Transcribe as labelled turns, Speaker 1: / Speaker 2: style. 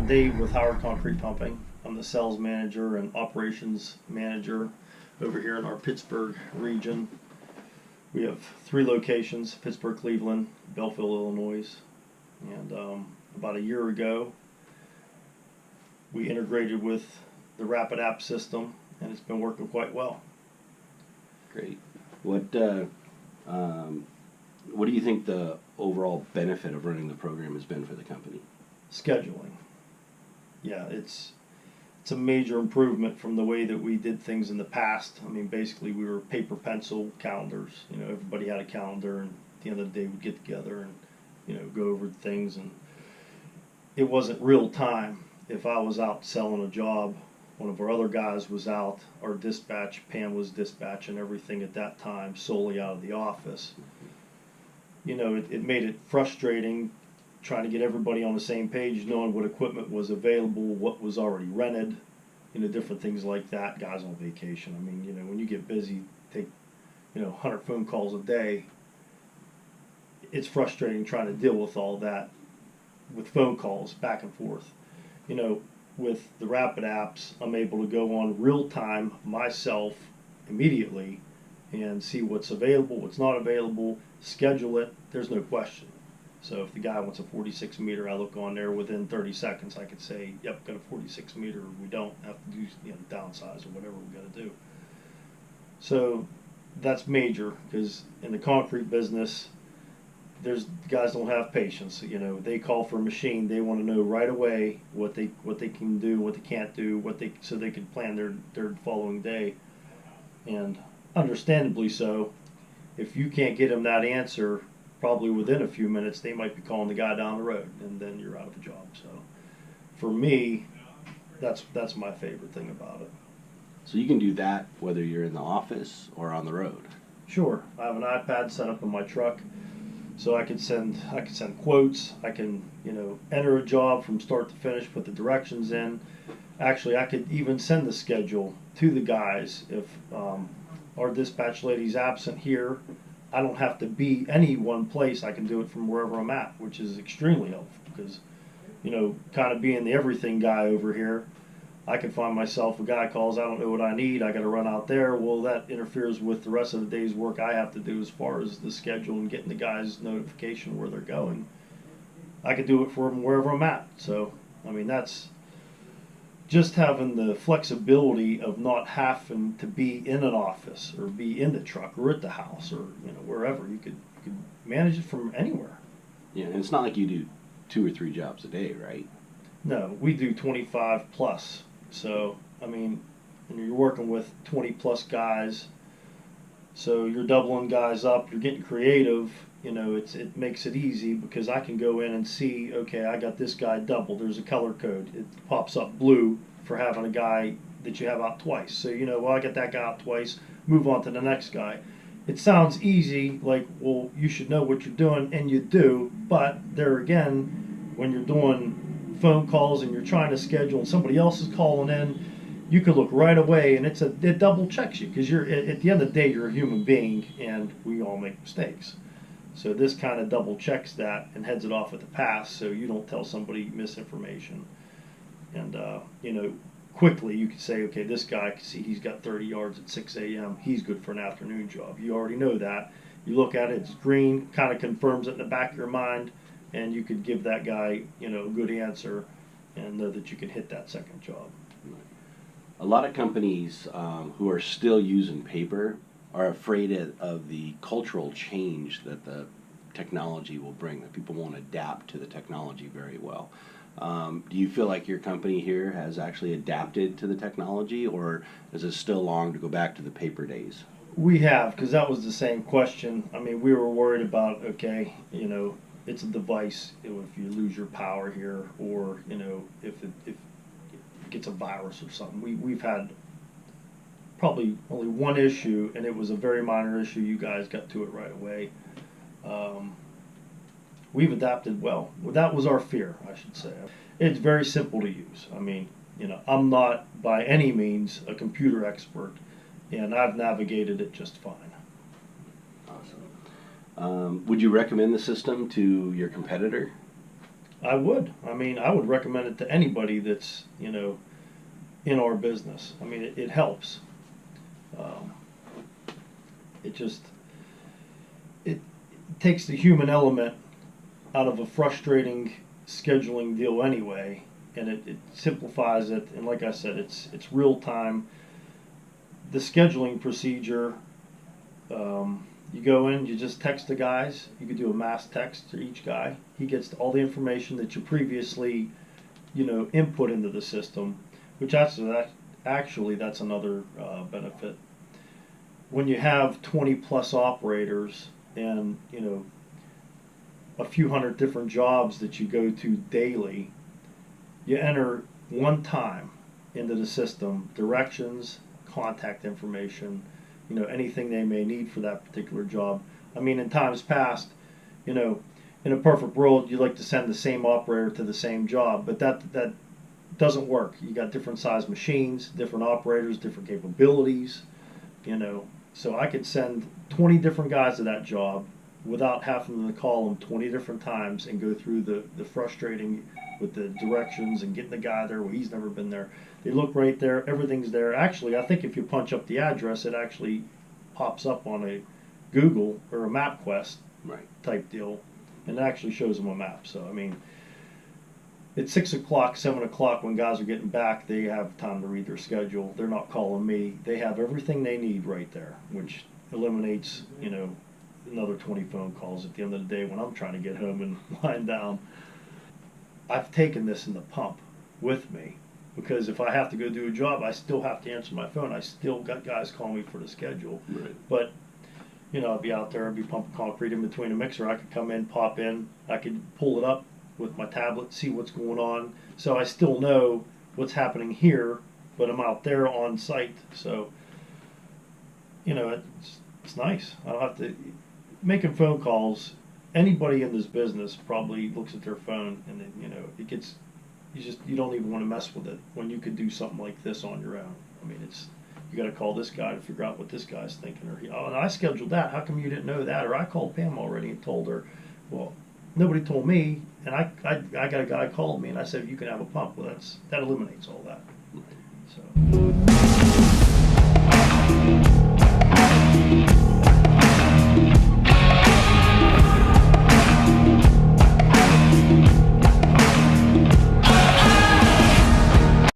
Speaker 1: Dave with Howard Concrete Pumping. I'm the sales manager and operations manager over here in our Pittsburgh region. We have 3 locations: Pittsburgh, Cleveland, Belleville, Illinois. And about a year ago, we integrated with the Rapid app system, and it's been working quite well.
Speaker 2: Great. What do you think the overall benefit of running the program has been for the company?
Speaker 1: Scheduling. Yeah, it's a major improvement from the way that we did things in the past. I mean, basically we were paper pencil calendars. You know, everybody had a calendar, and at the end of the day we'd get together and, you know, go over things, and it wasn't real time. If I was out selling a job, one of our other guys was out, our dispatch, Pam was dispatching everything at that time solely out of the office. You know, it made it frustrating trying to get everybody on the same page, knowing what equipment was available, what was already rented, you know, different things like that. Guys on vacation. I mean, you know, when you get busy, take, you know, 100 phone calls a day. It's frustrating trying to deal with all that with phone calls back and forth. You know, with the Rapid apps, I'm able to go on real time myself immediately and see what's available, what's not available, schedule it. There's no question. So if the guy wants a 46 meter, I look on there within 30 seconds. I could say, yep, got a 46 meter. We don't have to do, you know, downsize or whatever we got to do. So that's major, because in the concrete business, guys don't have patience. You know, they call for a machine. They want to know right away what they can do, what they can't do, so they can plan their following day. And understandably so, if you can't get them that answer probably within a few minutes, they might be calling the guy down the road, and then you're out of a job. So for me, that's my favorite thing about it.
Speaker 2: So you can do that whether you're in the office or on the road.
Speaker 1: Sure. I have an iPad set up in my truck, so I can send quotes. I can, you know, enter a job from start to finish, put the directions in. Actually, I could even send the schedule to the guys. If our dispatch lady's absent here, I don't have to be any one place. I can do it from wherever I'm at, which is extremely helpful, because, you know, kind of being the everything guy over here, I can find myself, a guy calls, I don't know what I need, I got to run out there. Well, that interferes with the rest of the day's work I have to do as far as the schedule and getting the guys notification where they're going. I could do it for them wherever I'm at. So, I mean, that's just having the flexibility of not having to be in an office or be in the truck or at the house or, you know, wherever. You could manage it from anywhere.
Speaker 2: Yeah, and it's not like you do 2 or 3 jobs a day, right?
Speaker 1: No, we do 25 plus. So, I mean, and you're working with 20 plus guys, so you're doubling guys up, you're getting creative. You know, it makes it easy, because I can go in and see, okay, I got this guy double. There's a color code. It pops up blue for having a guy that you have out twice. So, you know, well, I got that guy out twice, move on to the next guy. It sounds easy, like, well, you should know what you're doing, and you do, but there again, when you're doing phone calls and you're trying to schedule and somebody else is calling in, you could look right away, and it double checks you, because you're at the end of the day, you're a human being, and we all make mistakes. So this kind of double checks that and heads it off at the pass, so you don't tell somebody misinformation. And you know, quickly you could say, okay, this guy, I can see he's got 30 yards at 6 a.m. He's good for an afternoon job. You already know that. You look at it, it's green, kind of confirms it in the back of your mind, and you could give that guy, you know, a good answer and know that you can hit that second job.
Speaker 2: A lot of companies who are still using paper are afraid of the cultural change that the technology will bring, that people won't adapt to the technology very well. Do you feel like your company here has actually adapted to the technology, or is it still long to go back to the paper days?
Speaker 1: We have, because that was the same question. I mean, we were worried about, okay, you know, it's a device. If you lose your power here, or, you know, if it gets a virus or something. We've had probably only one issue, and it was a very minor issue. You guys got to it right away. We've adapted well. That was our fear, I should say. It's very simple to use. I mean, you know, I'm not by any means a computer expert, and I've navigated it just fine.
Speaker 2: Awesome. Would you recommend the system to your competitor?
Speaker 1: I would. I mean, I would recommend it to anybody that's, in our business. I mean, it helps. Um, it just, it takes the human element out of a frustrating scheduling deal anyway, and it simplifies it. And like I said, it's real time. The scheduling procedure, you go in, you just text the guys. You could do a mass text to each guy. He gets all the information that you previously, input into the system, which actually that's another benefit. When you have 20 plus operators and, a few hundred different jobs that you go to daily, you enter one time into the system, directions, contact information, anything they may need for that particular job. I mean, in times past, in a perfect world, you'd like to send the same operator to the same job, but that doesn't work. You got different size machines, different operators, different capabilities, So I could send 20 different guys to that job without having to call them 20 different times and go through the frustrating with the directions and getting the guy there where he's never been there. They look right there, everything's there. Actually, I think if you punch up the address, it actually pops up on a Google or a MapQuest type deal, and it actually shows them a map. So, I mean, at 6 o'clock, 7 o'clock, when guys are getting back, they have time to read their schedule. They're not calling me. They have everything they need right there, which eliminates, another 20 phone calls at the end of the day when I'm trying to get home and wind down. I've taken this in the pump with me because if I have to go do a job, I still have to answer my phone. I still got guys calling me for the schedule.
Speaker 2: Right.
Speaker 1: But, I'd be out there, I'd be pumping concrete in between a mixer. I could come in, pop in, I could pull it up with my tablet, see what's going on. So I still know what's happening here, but I'm out there on site. So, it's nice. I don't have to making phone calls. Anybody in this business probably looks at their phone and then, it gets, you don't even want to mess with it when you could do something like this on your own. I mean, you got to call this guy to figure out what this guy's thinking, or and I scheduled that. How come you didn't know that? Or I called Pam already and told her. Well, nobody told me, and I got a guy called me and I said you can have a pump. Well, that eliminates all that. So.